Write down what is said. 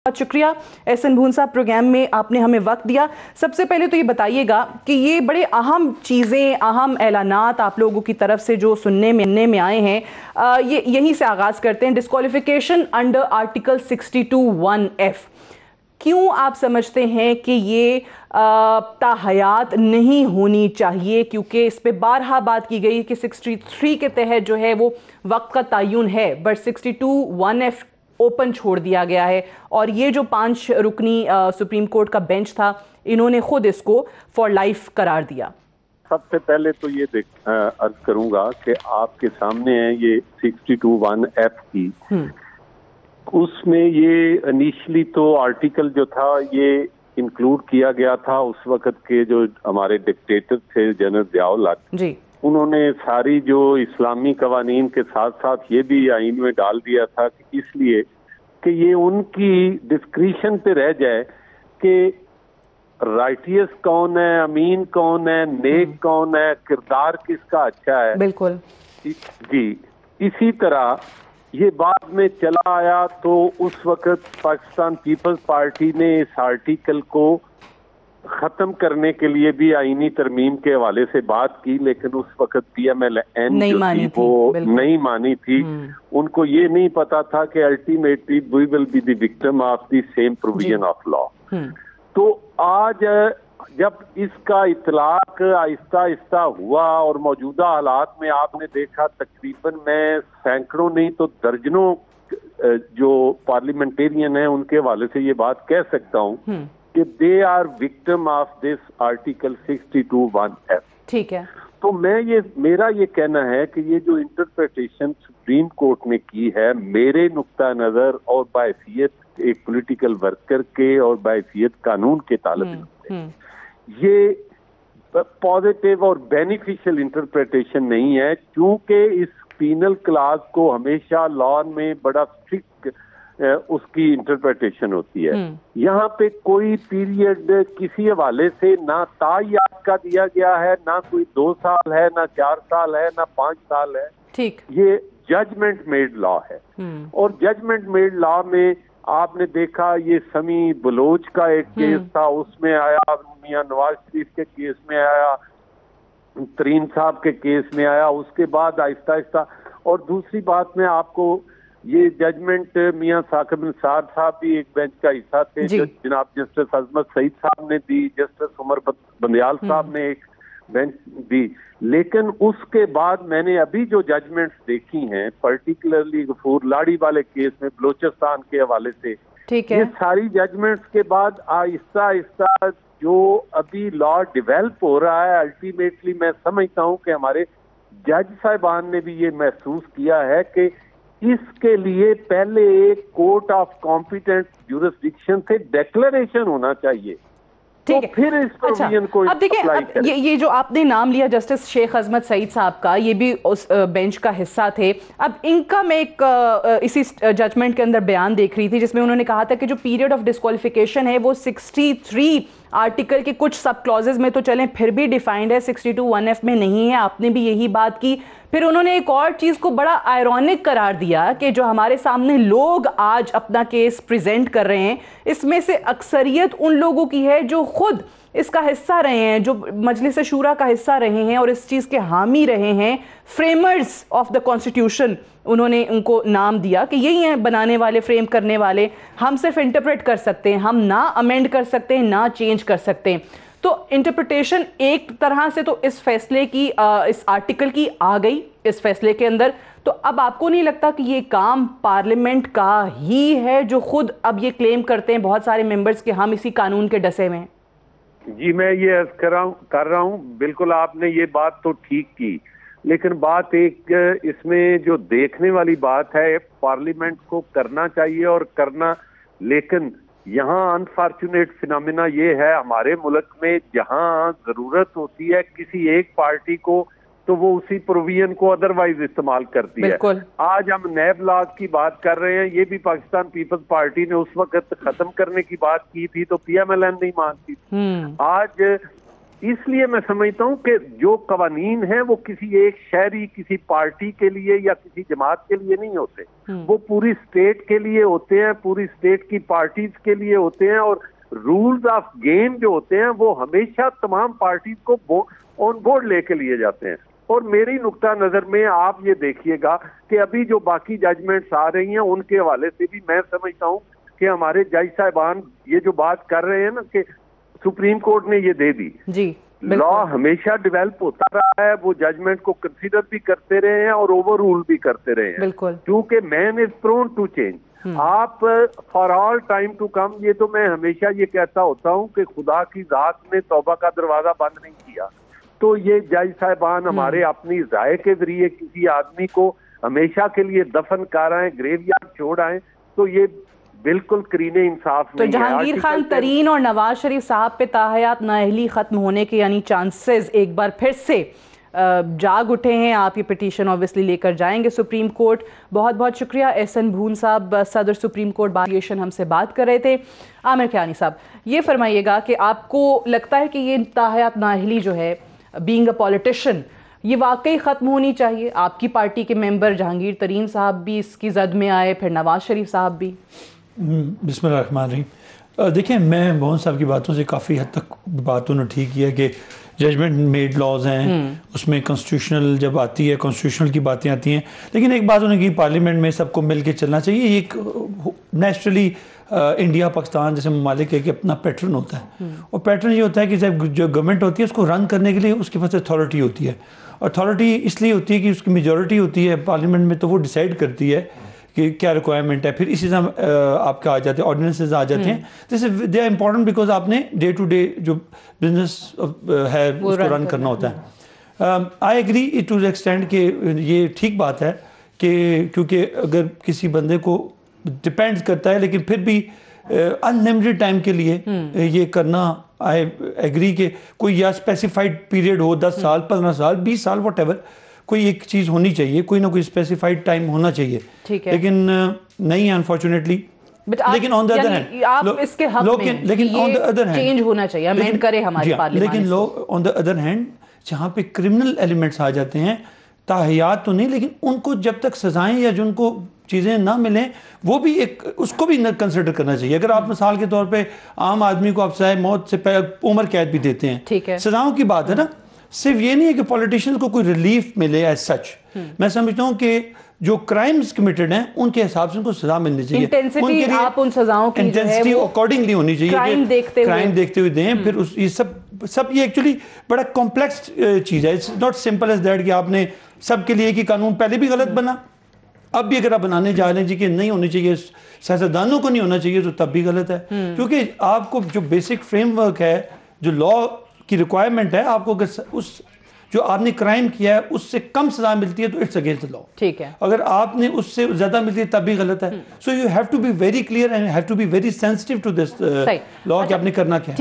बहुत शुक्रिया एहसन भून साहब, प्रोग्राम में आपने हमें वक्त दिया। सबसे पहले तो ये बताइएगा कि ये बड़े अहम चीज़ें, अहम ऐलानात आप लोगों की तरफ से जो सुनने में आए हैं, ये यहीं से आगाज़ करते हैं। डिस्क्वालिफिकेशन अंडर आर्टिकल 62(1)(f, क्यों आप समझते हैं कि ये ताहयात नहीं होनी चाहिए? क्योंकि इस पे बारहा बात की गई कि 63 के तहत जो है वो वक्त का तयन है, बट 62(1)(f ओपन छोड़ दिया गया है। और ये जो 5 रुकनी सुप्रीम कोर्ट का बेंच था, इन्होंने खुद इसको फॉर लाइफ करार दिया। सबसे पहले तो ये अर्ज करूंगा कि आपके सामने है ये 62(1)(f की, उसमें ये इनिशियली तो आर्टिकल जो था ये इंक्लूड किया गया था उस वक्त के जो हमारे डिक्टेटर थे जनरल ज़िया-उल हक जी, उन्होंने सारी जो इस्लामी कवानीन के साथ साथ ये भी आइन में डाल दिया था कि इसलिए कि ये उनकी डिस्क्रिशन पे रह जाए कि राइटियस कौन है, अमीन कौन है, नेक कौन है, किरदार किसका अच्छा है। बिल्कुल जी, इसी तरह ये बाद में चला आया तो उस वक्त पाकिस्तान पीपल्स पार्टी ने इस आर्टिकल को खत्म करने के लिए भी आईनी तरमीम के हवाले से बात की, लेकिन उस वक्त PMLN नहीं मानी थी, वो नहीं मानी थी। उनको ये नहीं पता था कि ultimately we will be the victim of the same provision of law. तो आज जब इसका इतलाक आहिस्ता आहिस्ता हुआ और मौजूदा हालात में आपने देखा तकरीबन मैं सैकड़ों नहीं तो दर्जनों जो पार्लियामेंटेरियन हैं उनके हवाले से ये बात कह सकता हूँ कि they are victim of this article 62(1)(f। ठीक है, तो मेरा ये कहना है कि ये जो इंटरप्रिटेशन सुप्रीम कोर्ट ने की है, मेरे नुक्ता नजर और बाहैसियत एक पॉलिटिकल वर्कर के और बाहैसियत कानून के तालिब ये पॉजिटिव और बेनिफिशियल इंटरप्रिटेशन नहीं है, क्योंकि इस पीनल क्लास को हमेशा लॉ में बड़ा स्ट्रिक्ट उसकी इंटरप्रिटेशन होती है। यहाँ पे कोई पीरियड किसी हवाले से ना तायात का दिया गया है, ना कोई 2 साल है, ना 4 साल है, ना 5 साल है। ठीक, ये जजमेंट मेड लॉ है। और जजमेंट मेड लॉ में आपने देखा ये समी बलोच का एक केस था, उसमें आया, मियां नवाज शरीफ के केस में आया, तरीन साहब के केस में आया, उसके बाद आहिस्ता आहिस्ता। और दूसरी बात में आपको ये जजमेंट मियां साकिब निसार साहब भी एक बेंच का हिस्सा थे, जो जनाब जस्टिस अजमत सईद साहब ने दी, जस्टिस उमर बंदयाल साहब ने एक बेंच दी। लेकिन उसके बाद मैंने अभी जो जजमेंट्स देखी हैं, पर्टिकुलरली गफूर लाड़ी वाले केस में बलोचिस्तान के हवाले से, ठीक है, ये सारी जजमेंट्स के बाद आहिस्ता आहिस्ता जो अभी लॉ डिवेल्प हो रहा है, अल्टीमेटली मैं समझता हूँ कि हमारे जज साहिबान ने भी ये महसूस किया है कि इसके लिए पहले एक कोर्ट ऑफ कॉम्पिटेंट ज्यूरिसडिक्शन से डिक्लेरेशन होना चाहिए, ठीक है, तो फिर इस प्रोविजन को अब देखिए, ये जो आपने नाम लिया जस्टिस शेख अजमत सईद साहब का, ये भी उस बेंच का हिस्सा थे। अब इनका मैं एक इसी जजमेंट के अंदर बयान देख रही थी जिसमें उन्होंने कहा था कि जो पीरियड ऑफ डिस्क्वालिफिकेशन है वो 63 आर्टिकल के कुछ सब क्लॉजेज में तो चलें फिर भी डिफाइंड है, 62(1)(f में नहीं है। आपने भी यही बात की। फिर उन्होंने एक और चीज को बड़ा आयरॉनिक करार दिया कि जो हमारे सामने लोग आज अपना केस प्रेजेंट कर रहे हैं, इसमें से अक्सरियत उन लोगों की है जो खुद इसका हिस्सा रहे हैं, जो मजलिस शूरा का हिस्सा रहे हैं और इस चीज़ के हामी रहे हैं। फ्रेमर्स ऑफ द कॉन्स्टिट्यूशन उन्होंने उनको नाम दिया कि यही हैं बनाने वाले, फ्रेम करने वाले। हम सिर्फ इंटरप्रेट कर सकते हैं, हम ना अमेंड कर सकते हैं, ना चेंज कर सकते हैं। तो इंटरप्रिटेशन एक तरह से तो इस फैसले की, इस आर्टिकल की आ गई इस फैसले के अंदर। तो अब आपको नहीं लगता कि ये काम पार्लियामेंट का ही है, जो खुद अब ये क्लेम करते हैं बहुत सारे मेंबर्स कि हम इसी कानून के डसे में? जी, मैं ये अर्ज कर रहा हूँ, बिल्कुल आपने ये बात तो ठीक की, लेकिन बात एक इसमें जो देखने वाली बात है, पार्लियामेंट को करना चाहिए और करना, लेकिन यहाँ अनफॉर्चुनेट फिनोमिना ये है हमारे मुल्क में, जहाँ जरूरत होती है किसी एक पार्टी को तो वो उसी प्रोविजन को अदरवाइज इस्तेमाल करती है। आज हम नैब लॉ की बात कर रहे हैं, ये भी पाकिस्तान पीपल्स पार्टी ने उस वक्त खत्म करने की बात की थी तो PMLN नहीं मानती थी। आज इसलिए मैं समझता हूं कि जो कवानीन है वो किसी एक शहरी, किसी पार्टी के लिए या किसी जमात के लिए नहीं होते, वो पूरी स्टेट के लिए होते हैं, पूरी स्टेट की पार्टीज के लिए होते हैं। और रूल्स ऑफ गेम जो होते हैं वो हमेशा तमाम पार्टीज को ऑन बोर्ड लेके लिए जाते हैं। और मेरी नुक्ता नजर में आप ये देखिएगा कि अभी जो बाकी जजमेंट्स आ रही हैं उनके हवाले से भी मैं समझता हूं कि हमारे जज साहिबान ये जो बात कर रहे हैं ना कि सुप्रीम कोर्ट ने ये दे दी जी, लॉ हमेशा डेवलप होता रहा है, वो जजमेंट को कंसीडर भी करते रहे हैं और ओवर रूल भी करते रहे हैं, बिल्कुल, क्योंकि man is prone to change. आप for all time to come, ये तो मैं हमेशा ये कहता होता हूँ कि खुदा की जात ने तौबा का दरवाजा बंद नहीं किया, तो ये जज साहिबान हमारे अपनी राय के जरिए किसी आदमी को हमेशा के लिए दफन कर आए, ग्रेवयार्ड छोड़ आए, तो ये बिल्कुल करीने इंसाफ तो जहांगीर खान तरीन और नवाज शरीफ साहब पे ताहयात नाअहली खत्म होने के यानी चांसेस एक बार फिर से जाग उठे हैं। आप ये पिटीशन ऑब्वियसली लेकर जाएंगे सुप्रीम कोर्ट। बहुत बहुत शुक्रिया एहसन भून साहब, सदर सुप्रीम कोर्ट बार एसोसिएशन, हमसे बात कर रहे थे। आमिर कियानी साहब, ये फरमाइएगा कि आपको लगता है कि ये ताहयात नाअहली जो है बीइंग अ पॉलिटिशियन ये वाकई ख़त्म होनी चाहिए? आपकी पार्टी के मेंबर जहांगीर तरीन साहब भी इसकी जद में आए, फिर नवाज शरीफ साहब भी। बिस्मिल्लाहिर्रहमानिर्रहीम। देखिए, मैं मोहन साहब की बातों से काफ़ी हद तक बात उन्होंने ठीक किया कि जजमेंट मेड लॉज हैं, उसमें कॉन्स्टिट्यूशनल जब आती है, कॉन्स्टिट्यूशनल की बातें आती हैं, लेकिन एक बात उन्होंने की, पार्लियामेंट में सबको मिल के चलना चाहिए। ये एक नेचुरली इंडिया पाकिस्तान जैसे ममालिक है कि अपना पैटर्न होता है, और पैटर्न ये होता है कि जब जो गवर्नमेंट होती है उसको रन करने के लिए उसके पास अथॉरिटी होती है। अथॉरिटी इसलिए होती है कि उसकी मेजॉरिटी होती है पार्लियामेंट में, तो वो डिसाइड करती है कि क्या रिक्वायरमेंट है। फिर इसी तरह आपके आ जाते हैं ऑर्डिनेंसेस आ जाते हैं, जैसे दे आर इंपॉर्टेंट बिकॉज आपने डे टू डे जो बिजनेस है उसको रन करना होता है। I agree it to the extent कि ये ठीक बात है कि क्योंकि अगर किसी बंदे को डिपेंड्स करता है, लेकिन फिर भी अनलिमिटेड टाइम के लिए ये करना, आई एग्री कि कोई या स्पेसिफाइड पीरियड हो, 10 साल, 15 साल, 20 साल, वॉटेवर, कोई एक चीज़ होनी चाहिए, कोई ना कोई स्पेसिफाइड टाइम होना चाहिए, लेकिन नहीं है अनफॉर्चुनेटली। लेकिन ऑन द अदर हैंड आप इसके हक में, लेकिन on the other hand change होना चाहिए, अमेंड करे हमारी पार्लियामेंट। लेकिन लोग ऑन द अदर हैंड जहाँ पे क्रिमिनल एलिमेंट्स आ जाते हैं, ताहयात तो नहीं, लेकिन उनको जब तक सजाएं या जो उनको चीज़ें ना मिलें, वो भी एक उसको भी न कंसिडर करना चाहिए। अगर आप मिसाल के तौर पे आम आदमी को आप सजाए मौत से उम्र कैद भी देते हैं, ठीक है, सजाओं की बात है ना, सिर्फ ये नहीं है कि पॉलिटिशियंस को कोई रिलीफ मिले एज सच। मैं समझता हूँ कि जो क्राइम्स कमिटेड हैं उनके हिसाब से उनको सजा मिलनी चाहिए, इंटेंसिटी आप उन सजाओं की इंटेंसिटी अकॉर्डिंगली होनी चाहिए, क्राइम देखते हुए दें। फिर उस ये सब ये एक्चुअली बड़ा कॉम्प्लेक्स चीज़ है, it's not simple as that कि आपने सबके लिए कि कानून पहले भी गलत बना, अब भी अगर आप बनाने जा रहे हैं जी कि नहीं होनी चाहिए, सियासतदानों को नहीं होना चाहिए, तो तब भी गलत है। क्योंकि आपको जो बेसिक फ्रेमवर्क है, जो लॉ की रिक्वायरमेंट है, आपको अगर उस जो आपने क्राइम किया है उससे कम सजा मिलती है तो इट्स अगेंस्ट द लॉ, ठीक है। अगर आपने उससे ज्यादा मिलती है तब भी गलत है। So you have to be very clear and have to be very sensitive to this law कि आपने करना क्या है।